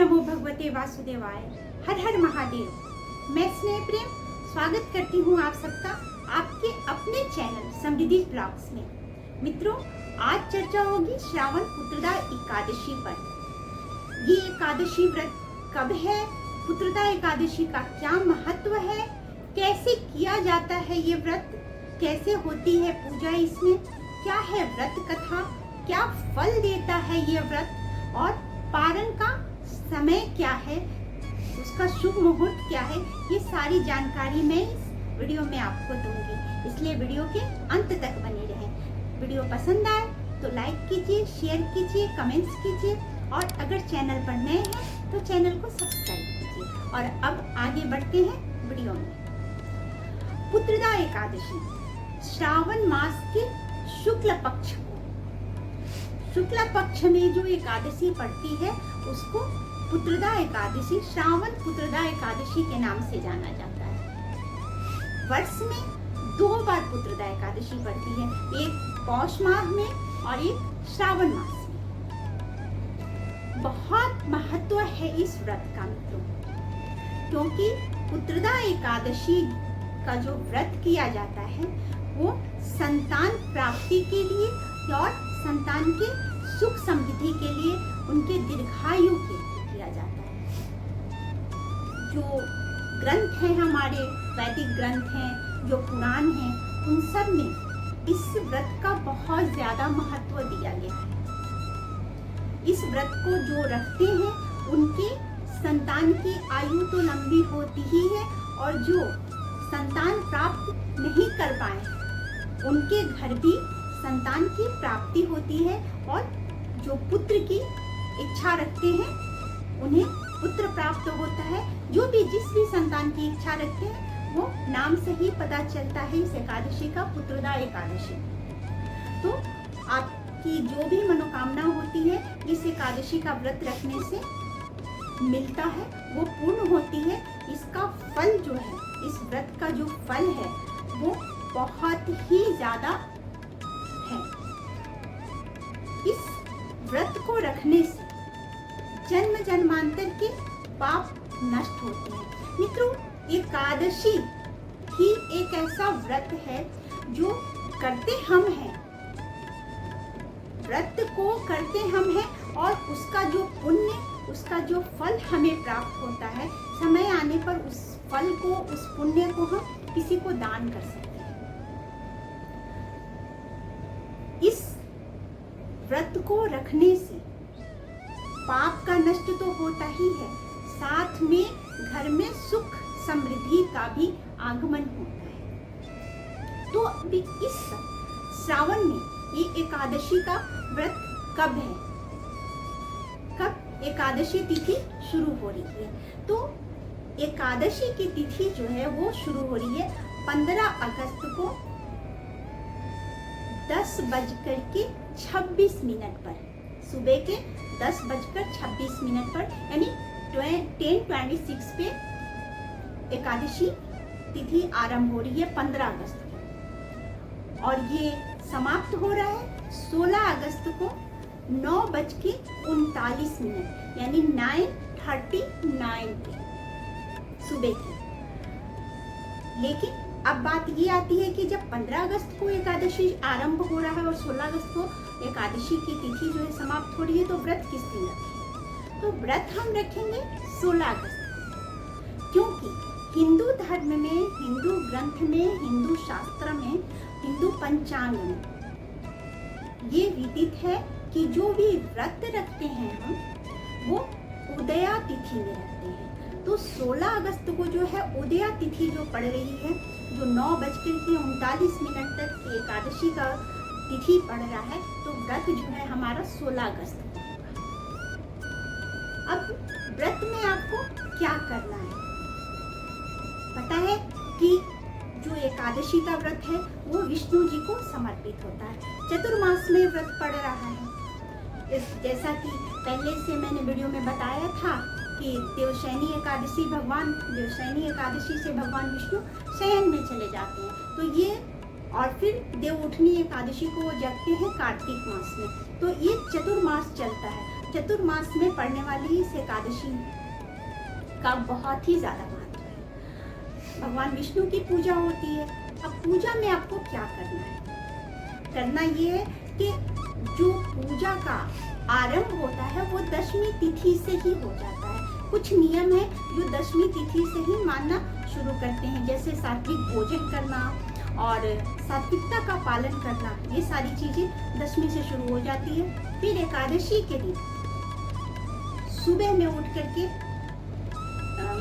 नमो भगवते वासुदेवाय। हर हर महादेव। मैं स्नेह प्रेम स्वागत करती हूँ आप सबका आपके अपने चैनल समृद्धि ब्लॉग्स में। मित्रों, आज चर्चा होगी श्रावण पुत्रदा एकादशी पर। ये एकादशी व्रत कब है, पुत्रदा एकादशी का क्या महत्व है, कैसे किया जाता है ये व्रत, कैसे होती है पूजा, इसमें क्या है व्रत कथा, क्या फल देता है ये व्रत, और पारण का समय क्या है, उसका शुभ मुहूर्त क्या है, ये सारी जानकारी मैं इस वीडियो में आपको दूंगी। इसलिए वीडियो के अंत तक बने रहें। वीडियो पसंद आए तो लाइक कीजिए, शेयर कीजिए, कमेंट्स कीजिए, और अगर चैनल पर नए हैं तो चैनल को सब्सक्राइब कीजिए। और अब आगे बढ़ते हैं वीडियो में। पुत्रदा एकादशी श्रावण मास के शुक्ल पक्ष को, शुक्ल पक्ष में जो एकादशी पड़ती है उसको पुत्रदा एकादशी, श्रावण पुत्रदा एकादशी के नाम से जाना जाता है। वर्ष में 2 बार पुत्रदा एकादशी पड़ती है, एक पौष माह में और एक श्रावण मास में। बहुत महत्व है इस व्रत का मित्रों, क्योंकि पुत्रदा एकादशी का जो व्रत किया जाता है वो संतान प्राप्ति के लिए और संतान के सुख समृद्धि के लिए, उनके दीर्घायु के लिए किया जाता है। जो ग्रंथ हैं हमारे, वैदिक ग्रंथ हैं, जो पुराण हैं, उन सब में इस व्रत का बहुत ज्यादा महत्व दिया गया है। इस व्रत को जो रखते हैं उनके संतान की आयु तो लंबी होती ही है, और जो संतान प्राप्त नहीं कर पाए उनके घर भी संतान की प्राप्ति होती है, और जो पुत्र की इच्छा रखते हैं उन्हें पुत्र प्राप्त होता है। जो भी जिस भी संतान की इच्छा रखते हैं वो नाम से ही पता चलता है इस एकादशी का पुत्रदा एकादशी। तो आपकी जो भी मनोकामना होती है इस एकादशी का व्रत रखने से मिलता है वो पूर्ण होती है। इसका फल जो है, इस व्रत का जो फल है वो बहुत ही ज्यादा है। इस व्रत को रखने से जन्म जन्मांतर के पाप नष्ट होते हैं। मित्रों, एकादशी ही एक ऐसा व्रत है जो करते हम हैं, व्रत को करते हम हैं, और उसका जो पुण्य, उसका जो फल हमें प्राप्त होता है, समय आने पर उस फल को, उस पुण्य को हम किसी को दान कर सकते हैं। इस व्रत को रखने से पाप का नष्ट तो होता ही है, साथ में घर में सुख समृद्धि का भी आगमन होता है। तो अभी इस श्रावण में ये एकादशी का व्रत कब है, कब एकादशी तिथि शुरू हो रही है? तो एकादशी की तिथि जो है वो शुरू हो रही है 15 अगस्त को 10:26 पर, सुबह के 10:26 पर, यानी 10:26 पे एकादशी तिथि आरंभ हो रही है 15 अगस्त को, और ये समाप्त हो रहा है 16 अगस्त को 9:39, यानी 9:39 पे सुबह की। लेकिन अब बात ये आती है कि जब 15 अगस्त को एकादशी आरंभ हो रहा है और 16 अगस्त को एकादशी की तिथि जो है समाप्त हो रही है, तो व्रत किस दिन रखें? तो व्रत हम रखेंगे 16 अगस्त, क्योंकि हिंदू धर्म में, हिंदू ग्रंथ में, हिंदू शास्त्र में, हिंदू पंचांग में ये विदित है कि जो भी व्रत रखते हैं हम वो उदया तिथि में रखते हैं। तो 16 अगस्त को जो है उदया तिथि जो पड़ रही है, जो 9:39 तक एकादशी का तिथि पड़ रहा है, तो व्रत जो है हमारा 16 अगस्त को होगा। अब व्रत में आपको क्या करना है? पता है कि जो एकादशी का व्रत है वो विष्णु जी को समर्पित होता है। चतुर्मास में व्रत पड़ रहा है, जैसा कि पहले से मैंने वीडियो में बताया था कि देवशयनी एकादशी, भगवान देवशयनी एकादशी से भगवान विष्णु शयन में चले जाते हैं, तो ये, और फिर देवउठनी एकादशी को वो जगते हैं कार्तिक मास में। तो ये चतुर्मास चलता है। चतुर्मास में पड़ने वाली इस एकादशी का बहुत ही ज्यादा महत्व है। भगवान विष्णु की पूजा होती है। अब पूजा में आपको क्या करना है? करना ये है कि जो पूजा का आरंभ होता है वो दशमी तिथि से ही हो जाता है। कुछ नियम है जो दशमी तिथि से ही मानना शुरू करते हैं, जैसे सात्विक भोजन करना और सात्विकता का पालन करना। ये सारी चीजें दशमी से शुरू हो जाती है। फिर एकादशी के दिन सुबह में उठ करके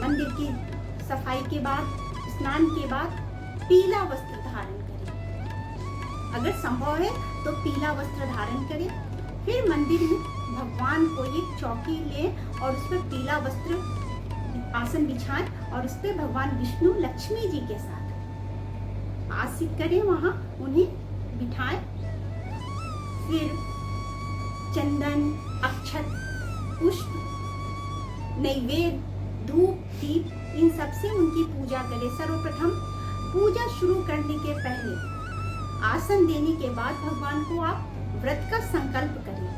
मंदिर की सफाई के बाद, स्नान के बाद पीला वस्त्र धारण करें। अगर संभव है तो पीला वस्त्र धारण करें। फिर मंदिर में भगवान को एक चौकी लें और उस पर पीला वस्त्र आसन बिछाएं और उस पर भगवान विष्णु लक्ष्मी जी के साथ आसीन करें, वहां उन्हें बिठाएं। फिर चंदन, अक्षत, पुष्प, नैवेद्य, धूप, दीप, इन सब से उनकी पूजा करें। सर्वप्रथम पूजा शुरू करने के पहले, आसन देने के बाद भगवान को आप व्रत का संकल्प करें।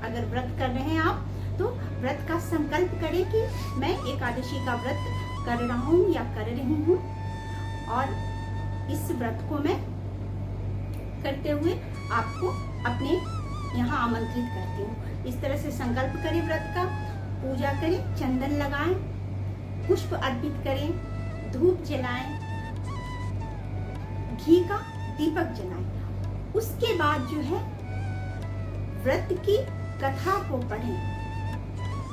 अगर व्रत कर रहे हैं आप तो व्रत का संकल्प करें कि मैं एकादशी का व्रत कर रहा हूँ या कर रही हूँ और इस व्रत को मैं करते हुए आपको अपने यहाँ आमंत्रित करती हूँ। इस तरह से संकल्प करें व्रत का, पूजा करें, चंदन लगाएं, पुष्प अर्पित करें, धूप जलाएं, घी का दीपक जलाएं। उसके बाद जो है व्रत की कथा को पढ़ें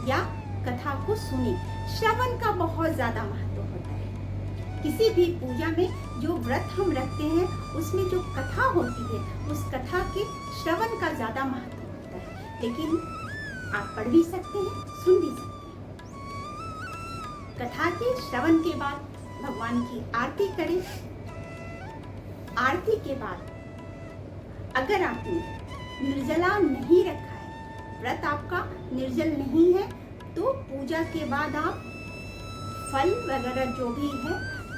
या कथा को सुने। श्रवण का बहुत ज्यादा महत्व होता है। किसी भी पूजा में जो व्रत हम रखते हैं उसमें जो कथा होती है उस कथा के श्रवण का ज्यादा महत्व होता है। लेकिन आप पढ़ भी सकते हैं, सुन भी सकते हैं। कथा के श्रवण के बाद भगवान की आरती करें। आरती के बाद अगर आपने निर्जला नहीं रखा है, व्रत आपका निर्जल नहीं है, तो पूजा के बाद आप फल वगैरह जो भी है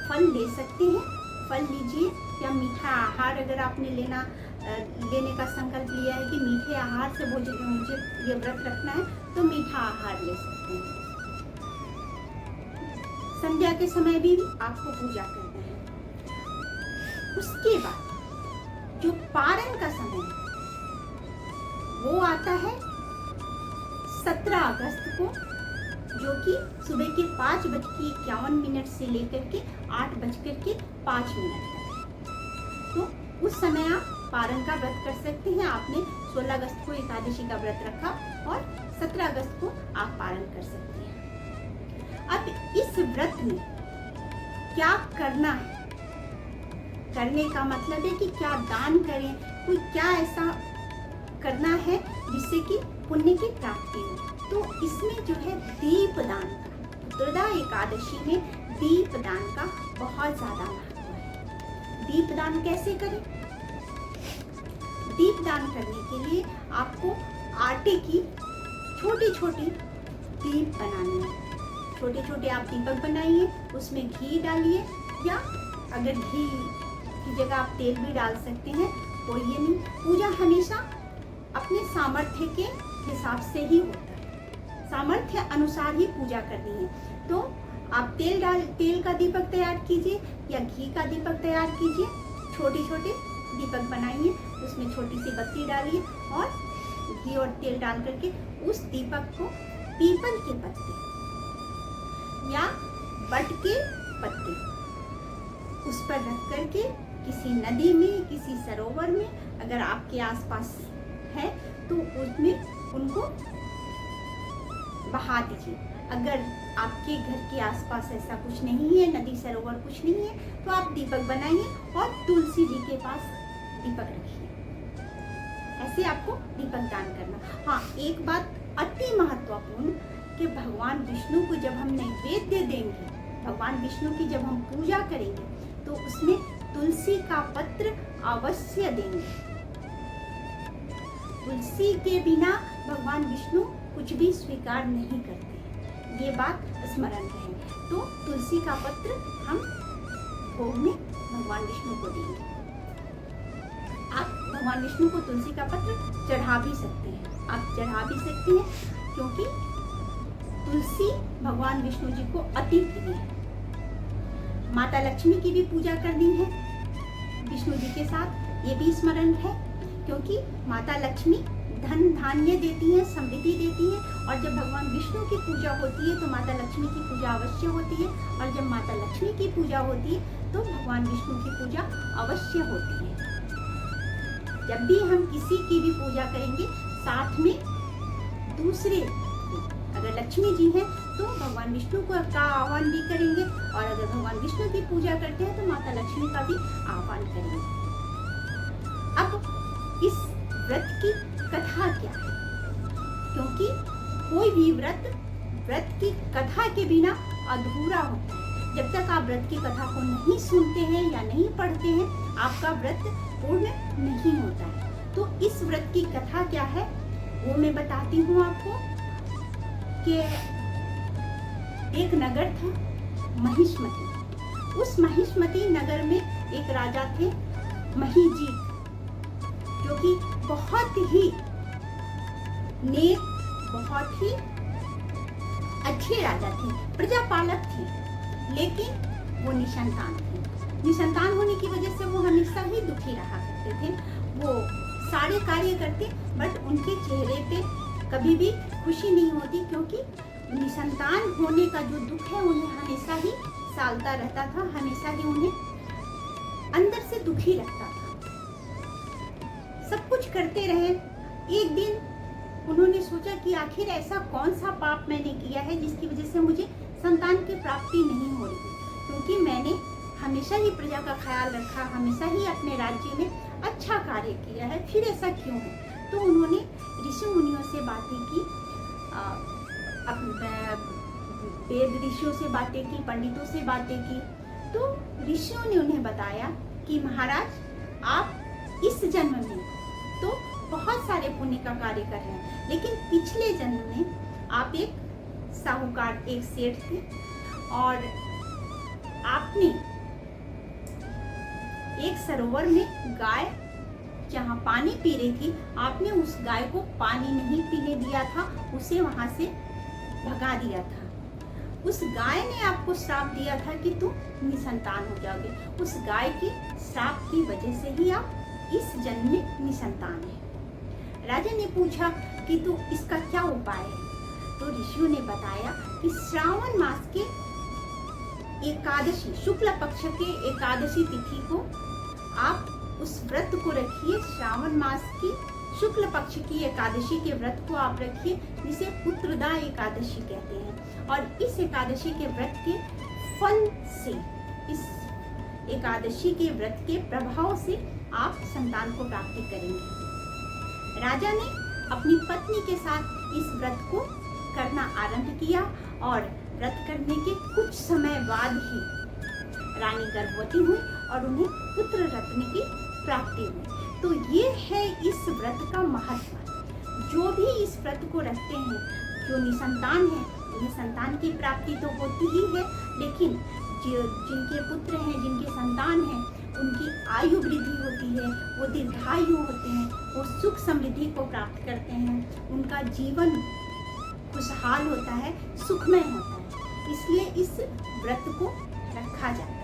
फल ले सकते हैं। फल लीजिए या मीठा आहार, अगर आपने लेने का संकल्प लिया है कि मीठे आहार से भोजन मुझे ये व्रत रखना है, तो मीठा आहार ले सकते हैं। संध्या के समय भी आपको पूजा करना है। उसके बाद जो पारण का समय है वो आता है 17 अगस्त को, जो कि सुबह के 5:51 से लेकर के 8:05 तक। तो उस समय आप पारण का व्रत कर सकते हैं। आपने 16 अगस्त को एकादशी का व्रत रखा और 17 अगस्त को आप पारण कर सकते हैं। अब इस व्रत में क्या करना है? करने का मतलब है कि क्या दान करें, कोई क्या ऐसा करना है जिससे कि पुण्य की प्राप्ति हो। तो इसमें जो है दीपदान का, पुत्रदा एकादशी में दीपदान का बहुत ज्यादा महत्व है। दीपदान कैसे करें? दीपदान करने के लिए आपको आटे की छोटी छोटी दीप बनानी है। छोटे छोटे आप दीपक बनाइए, उसमें घी डालिए या अगर घी की जगह आप तेल भी डाल सकते हैं, कोई ये नहीं। पूजा हमेशा अपने सामर्थ्य के हिसाब से ही होता है, सामर्थ्य अनुसार ही पूजा करनी है। तो आप तेल का दीपक तैयार कीजिए या घी का दीपक तैयार कीजिए। छोटे छोटे दीपक बनाइए, उसमें छोटी सी बत्ती डालिए और घी और तेल डाल करके उस दीपक को पीपल के पत्ते या बट के पत्ते उस पर रख करके किसी नदी में, किसी सरोवर में, अगर आपके आसपास है तो उसमें उनको बहा दीजिए। अगर आपके घर के आसपास ऐसा कुछ नहीं है, नदी सरोवर कुछ नहीं है, तो आप दीपक बनाइए और तुलसी जी के पास दीपक रखिए। ऐसे आपको दीपक दान करना। हाँ, एक बात अति महत्वपूर्ण कि भगवान विष्णु को जब हम नैवेद्य देंगे, भगवान विष्णु की जब हम पूजा करेंगे, तो उसमें तुलसी का पत्र अवश्य देंगे। तुलसी के बिना भगवान विष्णु कुछ भी स्वीकार नहीं करते, ये बात स्मरण रहे। तो तुलसी का पत्र हम भोग में भगवान विष्णु को देंगे। आप भगवान विष्णु को तुलसी का पत्र चढ़ा भी सकते हैं, आप चढ़ा भी सकते हैं। क्योंकि तुलसी भगवान विष्णु जी को अति प्रिय है। माता लक्ष्मी की भी पूजा करनी है विष्णु जी के साथ, ये भी स्मरण है, क्योंकि माता लक्ष्मी धन धान्य देती है, समृद्धि देती है। और जब भगवान विष्णु की पूजा होती है तो माता लक्ष्मी की पूजा अवश्य होती है, और जब माता लक्ष्मी की पूजा होती है तो भगवान विष्णु की पूजा अवश्य होती है। जब भी हम किसी की भी पूजा करेंगे, साथ में दूसरे, अगर लक्ष्मी जी हैं तो भगवान विष्णु का आह्वान भी करेंगे, और अगर भगवान विष्णु की पूजा करते हैं तो माता लक्ष्मी का भी आह्वान करेंगे। अब इस व्रत की कथा क्या है? क्योंकि कोई भी व्रत की कथा के बिना अधूरा होता है। जब तक आप व्रत की कथा को नहीं सुनते हैं या नहीं पढ़ते हैं, आपका व्रत पूर्ण नहीं होता है। तो इस व्रत की कथा क्या है वो मैं बताती हूँ आपको। कि एक नगर था महिष्मती। उस महिष्मती नगर में एक राजा थे महीजीत, जो कि बहुत ही नेक, बहुत ही अच्छे राजा थे, प्रजापालक थे, लेकिन वो निसंतान थे। निसंतान होने की वजह से वो हमेशा ही दुखी रहा करते थे। वो सारे कार्य करते, बट उनके चेहरे पे कभी भी खुशी नहीं होती, क्योंकि निसंतान होने का जो दुख है उन्हें हमेशा ही सालता रहता था, हमेशा ही उन्हें अंदर से दुखी रखता था। सब कुछ करते रहे। एक दिन उन्होंने सोचा कि आखिर ऐसा कौन सा पाप मैंने किया है जिसकी वजह से मुझे संतान की प्राप्ति नहीं हो रही, क्योंकि मैंने हमेशा ही प्रजा का ख्याल रखा, हमेशा ही अपने राज्य में अच्छा कार्य किया है, फिर ऐसा क्यों है? तो उन्होंने ऋषि मुनियों से बातें की, वेद ऋषियों से बातें की, पंडितों से बातें की। तो ऋषियों ने उन्हें बताया कि महाराज, आप इस जन्म में तो बहुत सारे पुण्य का कार्य कर रहे हैं, लेकिन पिछले जन्म में आप एक साहूकार, एक सेठ थे, और आपने एक सरोवर में गाय जहाँ पानी पी रही थी, आपने उस गाय को पानी नहीं पीने दिया था, उसे वहां से भगा दिया था। उस गाय ने आपको श्राप दिया था कि तुम निसंतान हो जाओगे। उस गाय के श्राप की वजह से ही आप इस जन्म में निसंतान है। राजा ने पूछा कि तो इसका क्या उपाय है? तो ऋषियों ने बताया कि श्रावण मास के एकादशी, शुक्ल पक्ष के एकादशी तिथि को आप उस व्रत को रखिए। श्रावण मास की शुक्ल पक्ष की एकादशी के व्रत को आप रखिए, जिसे पुत्रदा एकादशी कहते हैं। और इस एकादशी के व्रत के फल से, इस एकादशी के व्रत के प्रभाव से आप संतान को प्राप्ति करेंगे। राजा ने अपनी पत्नी के साथ इस व्रत को करना आरंभ किया, और व्रत करने के कुछ समय बाद ही रानी गर्भवती हुई और उन्हें पुत्र रत्न की प्राप्ति हुई। तो ये है इस व्रत का महत्व। जो भी इस व्रत को रखते हैं, जो निसंतान है, उन्हें संतान की प्राप्ति तो होती ही है, लेकिन जिनके पुत्र हैं, जिनके संतान हैं, उनकी आयु वृद्धि होती है, वो दीर्घायु होते हैं, वो सुख समृद्धि को प्राप्त करते हैं, उनका जीवन खुशहाल होता है, सुखमय होता है। इसलिए इस व्रत को रखा जाता है।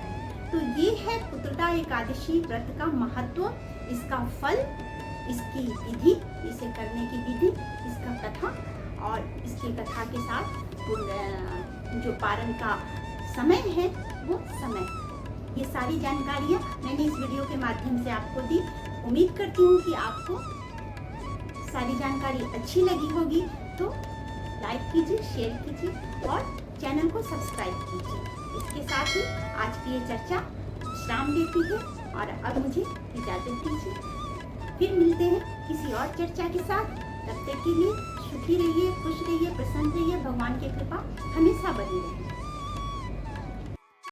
तो ये है पुत्रदा एकादशी व्रत का महत्व, इसका फल, इसकी विधि, इसे करने की विधि, इसका कथा, और इसकी कथा के साथ जो पारण का समय है वो समय। ये सारी जानकारियाँ मैंने इस वीडियो के माध्यम से आपको दी। उम्मीद करती हूँ कि आपको सारी जानकारी अच्छी लगी होगी। तो लाइक कीजिए, शेयर कीजिए और चैनल को सब्सक्राइब कीजिए। इसके साथ ही आज की ये चर्चा विश्राम लेती है, और अब मुझे इजाज़त दीजिए। फिर मिलते हैं किसी और चर्चा के साथ। तब तक के लिए सुखी रहिए, खुश रहिए, प्रसन्न रहिए। भगवान की कृपा हमेशा बनी रहे।